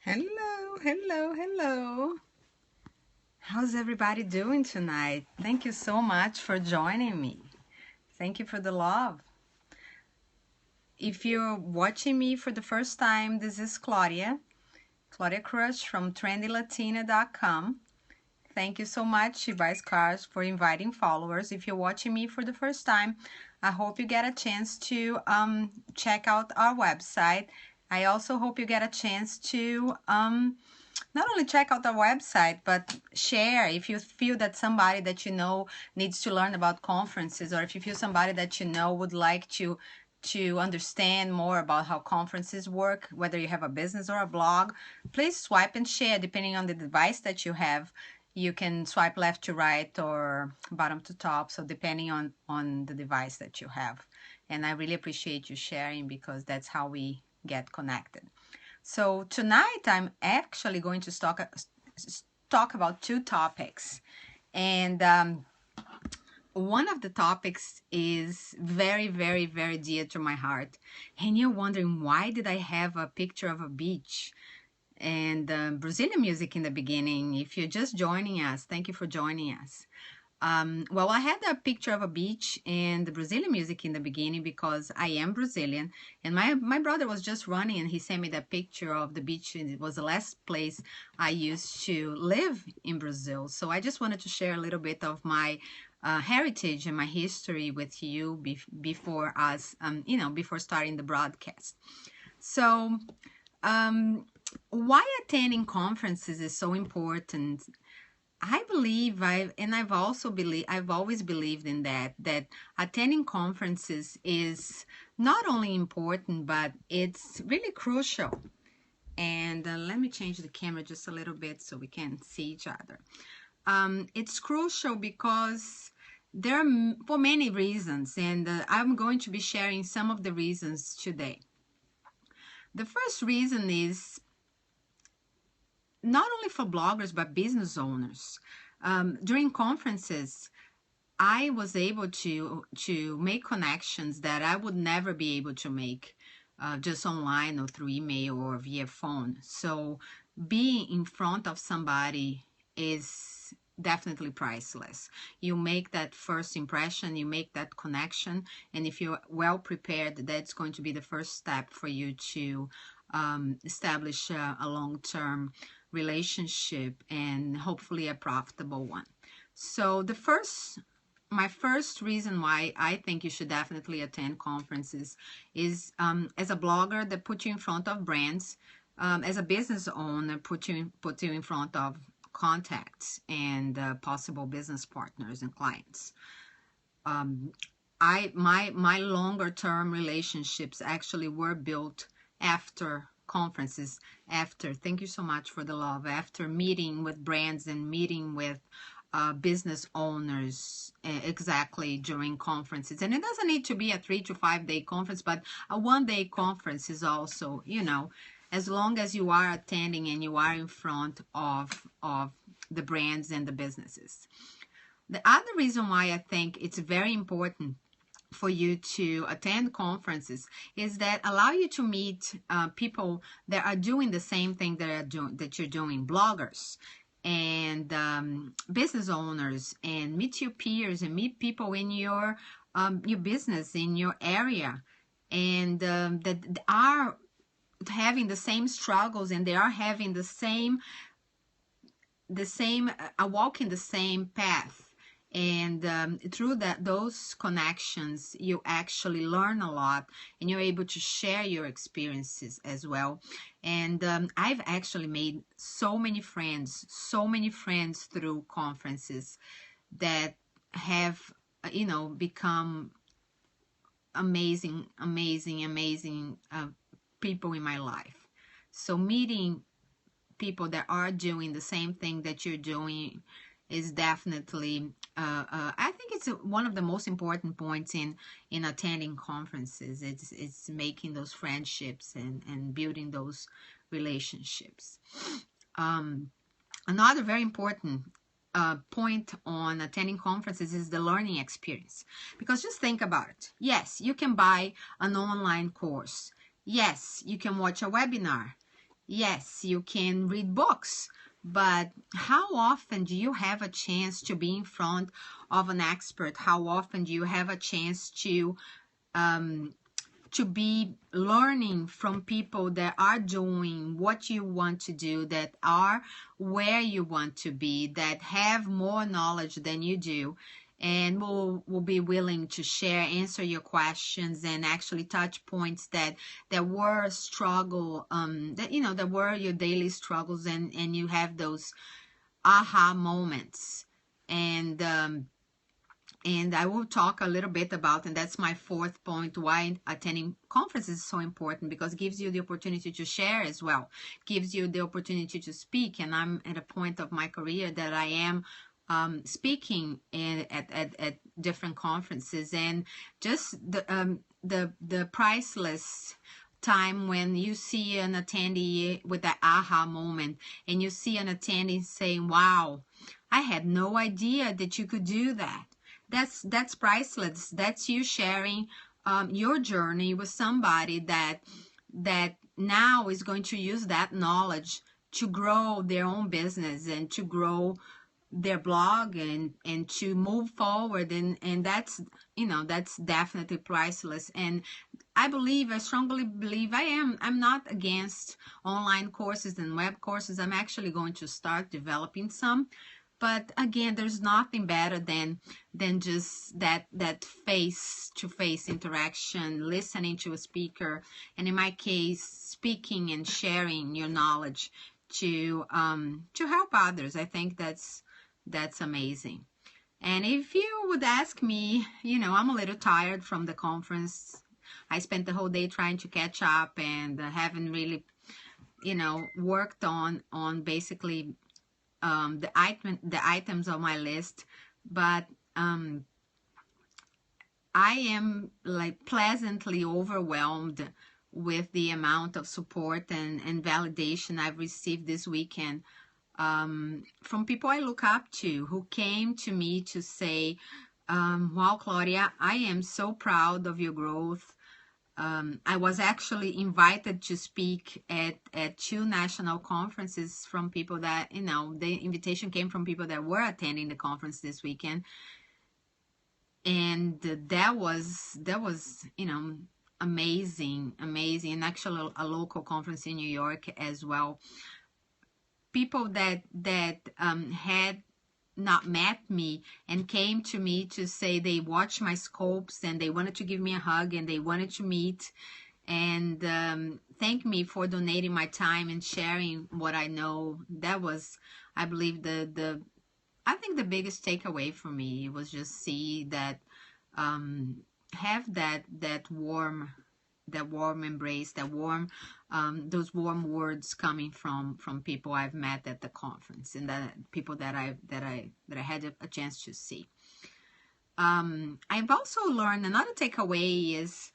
Hello, hello, hello. How's everybody doing tonight? Thank you so much for joining me. Thank you for the love. If you're watching me for the first time, this is Claudia ckrusch from trendylatina.com. Thank you so much, She Buys Cars, for inviting followers. If you're watching me for the first time, I hope you get a chance to check out our website. I also hope you get a chance to not only check out our website, but share if you feel that somebody that you know needs to learn about conferences, or if you feel somebody that you know would like to understand more about how conferences work, whether you have a business or a blog, please swipe and share depending on the device that you have. You can swipe left to right or bottom to top, so depending on the device that you have. And I really appreciate you sharing, because that's how we get connected. So tonight I'm actually going to talk about two topics, and one of the topics is very, very, very dear to my heart. And you're wondering, why did I have a picture of a beach and Brazilian music in the beginning? If you're just joining us, thank you for joining us. Well, I had a picture of a beach and the Brazilian music in the beginning because I am Brazilian, and my brother was just running and he sent me that picture of the beach, and it was the last place I used to live in Brazil. So I just wanted to share a little bit of my heritage and my history with you before us, before starting the broadcast. So why attending conferences is so important? I believe I've always believed in that attending conferences is not only important, but it's really crucial. And let me change the camera just a little bit so we can see each other. It's crucial because there are for many reasons, and I'm going to be sharing some of the reasons today. The first reason is not only for bloggers, but business owners. During conferences, I was able to make connections that I would never be able to make just online or through email or via phone. So being in front of somebody is definitely priceless. You make that first impression, you make that connection, and if you're well prepared, that's going to be the first step for you to establish a long-term relationship and hopefully a profitable one. So my first reason why I think you should definitely attend conferences is as a blogger, that put you in front of brands, as a business owner, put you in front of contacts and possible business partners and clients. My longer term relationships actually were built after conferences, thank you so much for the love, after meeting with brands and meeting with business owners exactly during conferences. And it doesn't need to be a 3 to 5 day conference, but a 1-day conference is also, as long as you are attending and you are in front of the brands and the businesses. The other reason why I think it's very important for you to attend conferences is that allow you to meet people that are doing the same thing that you're doing, bloggers and business owners, and meet your peers and meet people in your business, in your area, and that are having the same struggles, and they are having walking the same path. And through those connections, you actually learn a lot, and you're able to share your experiences as well. And I've actually made so many friends through conferences that have, become amazing people in my life. So meeting people that are doing the same thing that you're doing is definitely I think it's one of the most important points in attending conferences. It's making those friendships and building those relationships. Another very important point on attending conferences is the learning experience, because just think about it. Yes, you can buy an online course. Yes, you can watch a webinar. Yes, you can read books, but how often do you have a chance to be in front of an expert? How often do you have a chance um, to be learning from people that are doing what you want to do, that are where you want to be, that have more knowledge than you do, and will be willing to share, answer your questions, and actually touch points that were a struggle, that that were your daily struggles, and you have those aha moments. And I will talk a little bit about, and that's my fourth point, why attending conferences is so important, because it gives you the opportunity to share as well, gives you the opportunity to speak. And I'm at a point of my career that I am speaking at different conferences, and just the priceless time when you see an attendee with that aha moment, and you see an attendee saying, wow, I had no idea that you could do that. That's priceless. That's you sharing your journey with somebody that now is going to use that knowledge to grow their own business and to grow their blog and to move forward, and that's that's definitely priceless. And I strongly believe, I'm not against online courses and web courses. I'm actually going to start developing some. But again, there's nothing better than just that face-to-face interaction, listening to a speaker, and in my case, speaking and sharing your knowledge to help others. I think that's amazing. And if you would ask me, I'm a little tired from the conference. I spent the whole day trying to catch up, and haven't really, worked on basically the items on my list, but I am like pleasantly overwhelmed with the amount of support and validation I've received this weekend from people I look up to, who came to me to say, wow, Claudia, I am so proud of your growth. I was actually invited to speak at 2 national conferences from people that, the invitation came from people that were attending the conference this weekend. And that was amazing. And actually a local conference in New York as well. People that had not met me and came to me to say they watched my scopes and they wanted to give me a hug and they wanted to meet and thank me for donating my time and sharing what I know. That was, I believe, I think the biggest takeaway for me was just see that, have that warm embrace, that warm, those warm words coming from people I've met at the conference, and that people that I had a chance to see. I've also learned another takeaway is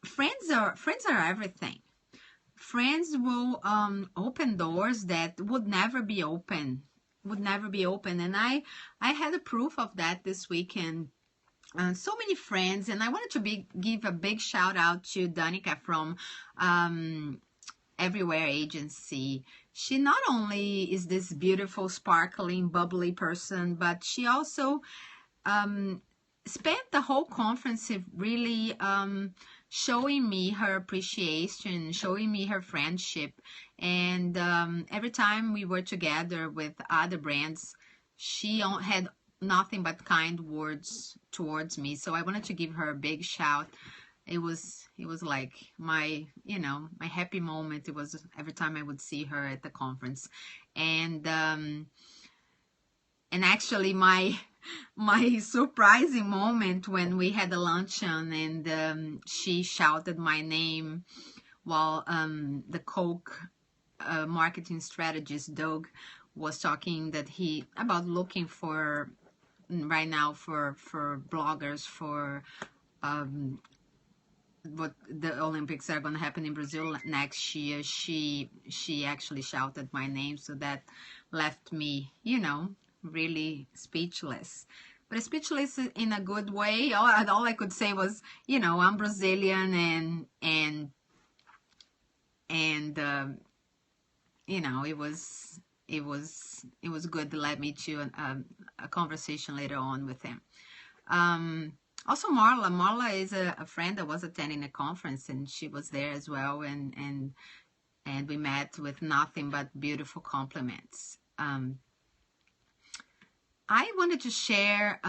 friends are everything. Friends will open doors that would never be open, and I had a proof of that this weekend. So many friends, and I wanted to give a big shout out to Danica from Everywhere Agency. She not only is this beautiful, sparkling, bubbly person, but she also spent the whole conference really showing me her appreciation, showing me her friendship. And every time we were together with other brands, she had nothing but kind words towards me. So I wanted to give her a big shout. It was like my my happy moment. It was every time I would see her at the conference. And actually my surprising moment when we had a luncheon and she shouted my name while the Coke marketing strategist Doug was talking about looking for right now for bloggers for what the Olympics are going to happen in Brazil next year. She actually shouted my name, so that left me really speechless, but speechless in a good way. All I could say was I'm Brazilian, and and you know, it was good to lead me to a conversation later on with him. Also, Marla is a friend that was attending a conference, and she was there as well, and we met with nothing but beautiful compliments. I wanted to share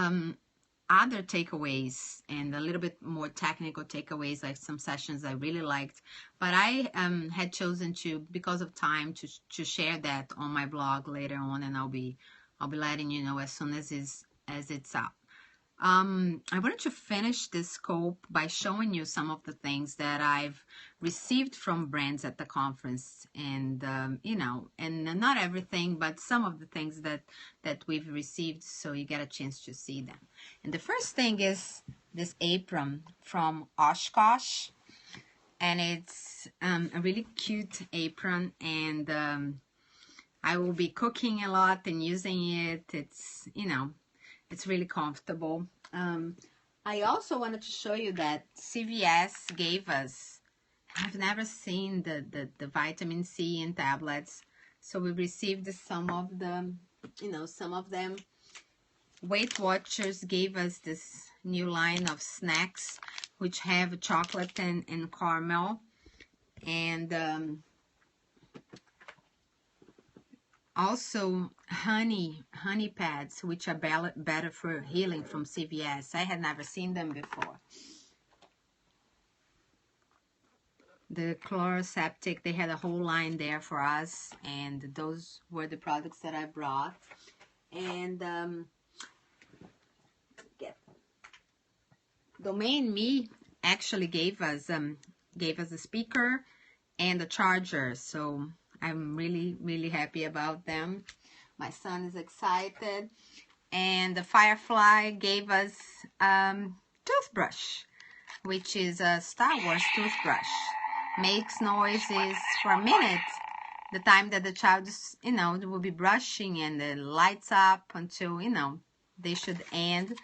other takeaways and a little bit more technical takeaways, like some sessions I really liked, but I had chosen to, because of time, to share that on my blog later on, and I'll be letting you know as soon as it's up. I wanted to finish this scope by showing you some of the things that I've received from brands at the conference, and you know, and not everything, but some of the things that we've received, so you get a chance to see them. And the first thing is this apron from Oshkosh, and it's a really cute apron, and I will be cooking a lot and using it. It's, you know, it's really comfortable. I also wanted to show you that CVS gave us, I've never seen the vitamin C in tablets. So we received some of them, you know, some of them. Weight Watchers gave us this new line of snacks, which have chocolate and caramel. And also honey pads, which are better for healing, from CVS. I had never seen them before. The chloroseptic, they had a whole line there for us, and those were the products that I brought. And Domain Me actually gave us a speaker and a charger, so I'm really happy about them. My son is excited. And the Firefly gave us toothbrush, which is a Star Wars toothbrush. Makes noises for a minute, the time that the child, you know, will be brushing, and it lights up until, you know, they should end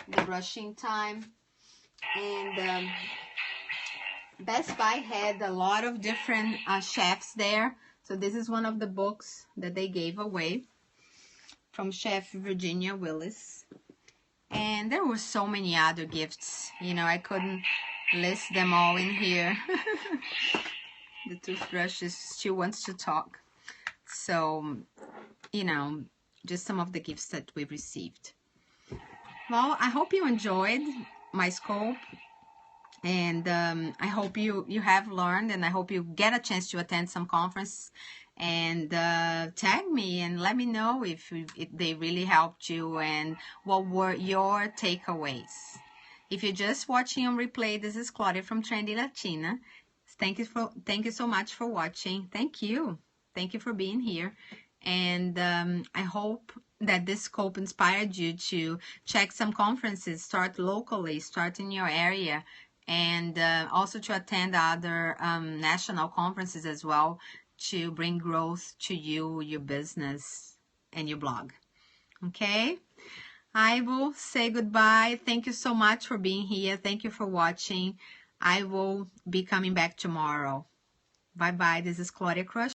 the brushing time. And Best Buy had a lot of different chefs there. So this is one of the books that they gave away from Chef Virginia Willis. And there were so many other gifts. You know, I couldn't list them all in here. The toothbrush still wants to talk. So, you know, just some of the gifts that we've received. Well, I hope you enjoyed my scope. And I hope you have learned, and I hope you get a chance to attend some conference, and tag me and let me know if they really helped you and what were your takeaways. If you're just watching on replay, this is Claudia from Trendy Latina. Thank you so much for watching. Thank you for being here, and I hope that this scope inspired you to check some conferences, start locally, start in your area, and also to attend other national conferences as well, to bring growth to you, your business, and your blog. Okay? I will say goodbye. Thank you so much for being here. Thank you for watching. I will be coming back tomorrow. Bye-bye. This is Claudia Crush.